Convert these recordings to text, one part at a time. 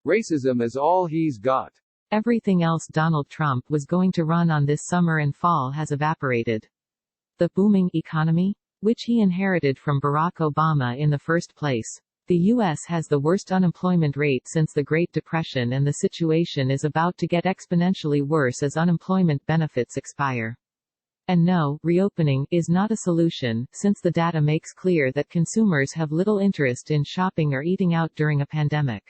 Racism is all he's got. Everything else Donald Trump was going to run on this summer and fall has evaporated. The booming economy, which he inherited from Barack Obama in the first place. The U.S. has the worst unemployment rate since the Great Depression, and the situation is about to get exponentially worse as unemployment benefits expire. And no, reopening is not a solution, since the data makes clear that consumers have little interest in shopping or eating out during a pandemic.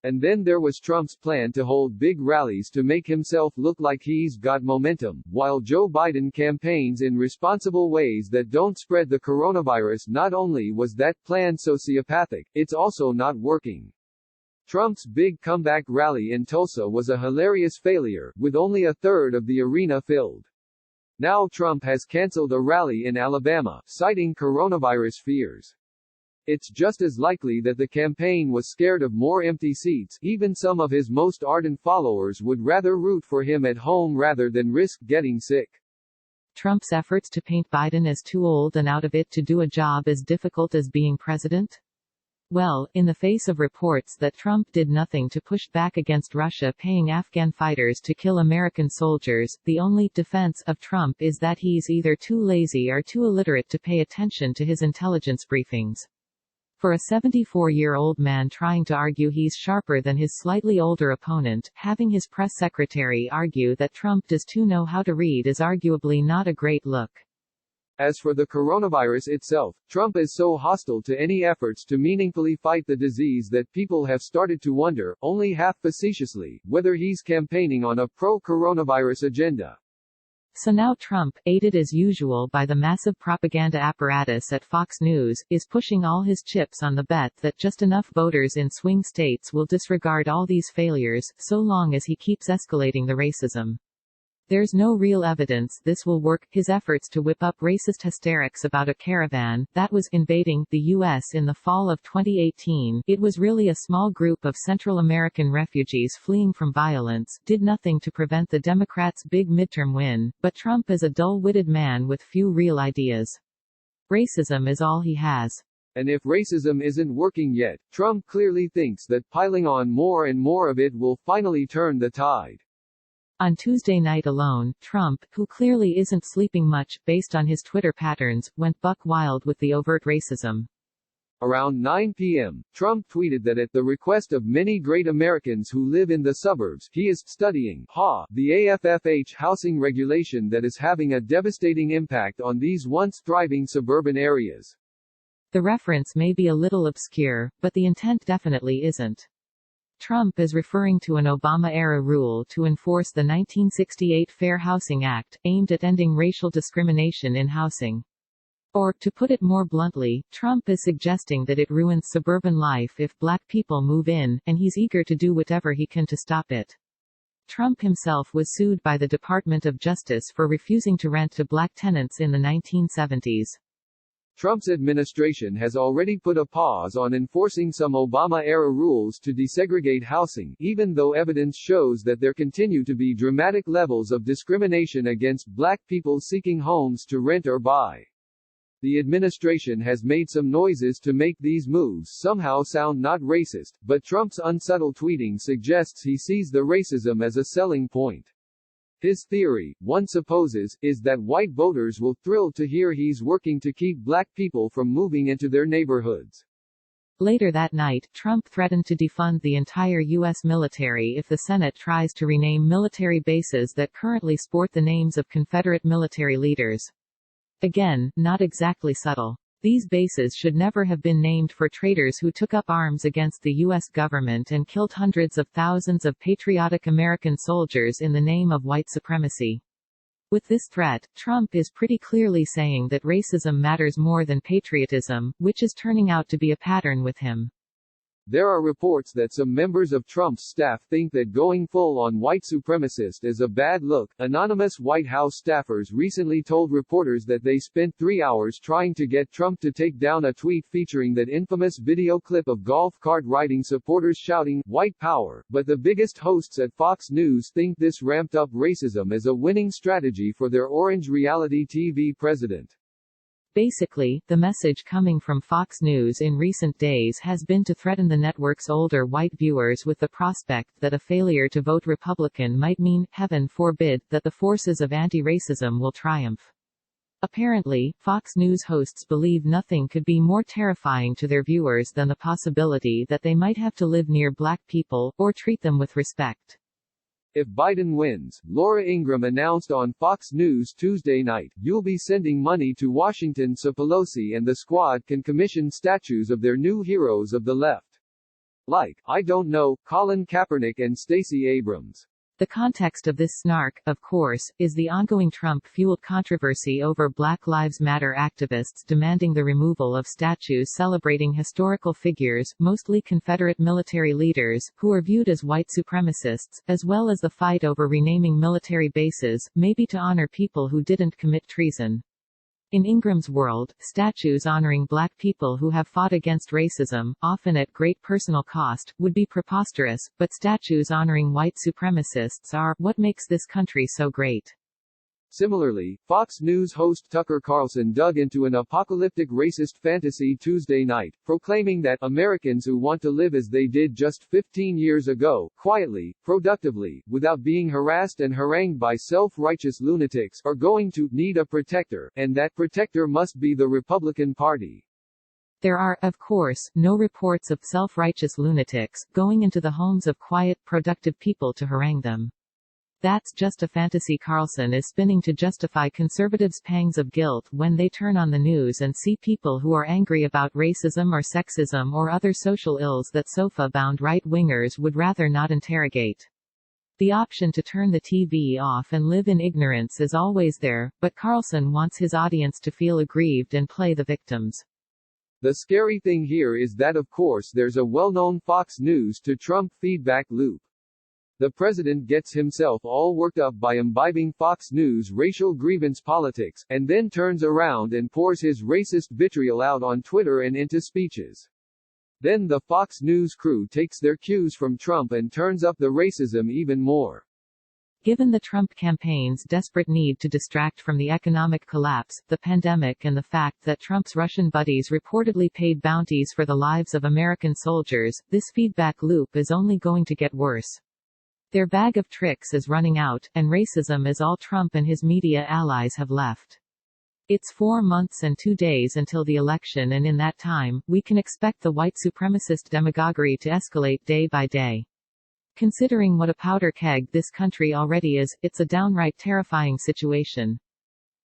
And then there was Trump's plan to hold big rallies to make himself look like he's got momentum, while Joe Biden campaigns in responsible ways that don't spread the coronavirus. Not only was that plan sociopathic, it's also not working. Trump's big comeback rally in Tulsa was a hilarious failure, with only a third of the arena filled. Now Trump has canceled a rally in Alabama, citing coronavirus fears. It's just as likely that the campaign was scared of more empty seats. Even some of his most ardent followers would rather root for him at home rather than risk getting sick. Trump's efforts to paint Biden as too old and out of it to do a job as difficult as being president? Well, in the face of reports that Trump did nothing to push back against Russia paying Afghan fighters to kill American soldiers, the only defense of Trump is that he's either too lazy or too illiterate to pay attention to his intelligence briefings. For a 74-year-old man trying to argue he's sharper than his slightly older opponent, having his press secretary argue that Trump does too know how to read is arguably not a great look. As for the coronavirus itself, Trump is so hostile to any efforts to meaningfully fight the disease that people have started to wonder, only half facetiously, whether he's campaigning on a pro-coronavirus agenda. So now Trump, aided as usual by the massive propaganda apparatus at Fox News, is pushing all his chips on the bet that just enough voters in swing states will disregard all these failures, so long as he keeps escalating the racism. There's no real evidence this will work. His efforts to whip up racist hysterics about a caravan that was invading the U.S. in the fall of 2018, it was really a small group of Central American refugees fleeing from violence, did nothing to prevent the Democrats' big midterm win, but Trump is a dull-witted man with few real ideas. Racism is all he has. And if racism isn't working yet, Trump clearly thinks that piling on more and more of it will finally turn the tide. On Tuesday night alone, Trump, who clearly isn't sleeping much, based on his Twitter patterns, went buck wild with the overt racism. Around 9 p.m., Trump tweeted that at the request of many great Americans who live in the suburbs, he is studying the AFFH housing regulation that is having a devastating impact on these once thriving suburban areas. The reference may be a little obscure, but the intent definitely isn't. Trump is referring to an Obama-era rule to enforce the 1968 Fair Housing Act, aimed at ending racial discrimination in housing. Or, to put it more bluntly, Trump is suggesting that it ruins suburban life if black people move in, and he's eager to do whatever he can to stop it. Trump himself was sued by the Department of Justice for refusing to rent to black tenants in the 1970s. Trump's administration has already put a pause on enforcing some Obama-era rules to desegregate housing, even though evidence shows that there continue to be dramatic levels of discrimination against black people seeking homes to rent or buy. The administration has made some noises to make these moves somehow sound not racist, but Trump's unsubtle tweeting suggests he sees the racism as a selling point. His theory, one supposes, is that white voters will thrill to hear he's working to keep black people from moving into their neighborhoods. Later that night, Trump threatened to defund the entire U.S. military if the Senate tries to rename military bases that currently sport the names of Confederate military leaders. Again, not exactly subtle. These bases should never have been named for traitors who took up arms against the U.S. government and killed hundreds of thousands of patriotic American soldiers in the name of white supremacy. With this threat, Trump is pretty clearly saying that racism matters more than patriotism, which is turning out to be a pattern with him. There are reports that some members of Trump's staff think that going full-on white supremacist is a bad look. Anonymous White House staffers recently told reporters that they spent 3 hours trying to get Trump to take down a tweet featuring that infamous video clip of golf cart riding supporters shouting, "White Power," but the biggest hosts at Fox News think this ramped-up racism is a winning strategy for their orange reality TV president. Basically, the message coming from Fox News in recent days has been to threaten the network's older white viewers with the prospect that a failure to vote Republican might mean, heaven forbid, that the forces of anti-racism will triumph. Apparently, Fox News hosts believe nothing could be more terrifying to their viewers than the possibility that they might have to live near black people, or treat them with respect. If Biden wins, Laura Ingraham announced on Fox News Tuesday night, "You'll be sending money to Washington so Pelosi and the squad can commission statues of their new heroes of the left. Like, I don't know, Colin Kaepernick and Stacey Abrams." The context of this snark, of course, is the ongoing Trump-fueled controversy over Black Lives Matter activists demanding the removal of statues celebrating historical figures, mostly Confederate military leaders, who are viewed as white supremacists, as well as the fight over renaming military bases, maybe to honor people who didn't commit treason. In Ingraham's world, statues honoring black people who have fought against racism, often at great personal cost, would be preposterous, but statues honoring white supremacists are what makes this country so great. Similarly, Fox News host Tucker Carlson dug into an apocalyptic racist fantasy Tuesday night, proclaiming that Americans who want to live as they did just 15 years ago, quietly, productively, without being harassed and harangued by self-righteous lunatics, are going to need a protector, and that protector must be the Republican Party. There are, of course, no reports of self-righteous lunatics going into the homes of quiet, productive people to harangue them. That's just a fantasy Carlson is spinning to justify conservatives' pangs of guilt when they turn on the news and see people who are angry about racism or sexism or other social ills that sofa-bound right-wingers would rather not interrogate. The option to turn the TV off and live in ignorance is always there, but Carlson wants his audience to feel aggrieved and play the victims. The scary thing here is that of course there's a well-known Fox News to Trump feedback loop. The president gets himself all worked up by imbibing Fox News racial grievance politics, and then turns around and pours his racist vitriol out on Twitter and into speeches. Then the Fox News crew takes their cues from Trump and turns up the racism even more. Given the Trump campaign's desperate need to distract from the economic collapse, the pandemic and the fact that Trump's Russian buddies reportedly paid bounties for the lives of American soldiers, this feedback loop is only going to get worse. Their bag of tricks is running out, and racism is all Trump and his media allies have left. It's 4 months and 2 days until the election, and in that time, we can expect the white supremacist demagoguery to escalate day by day. Considering what a powder keg this country already is, it's a downright terrifying situation.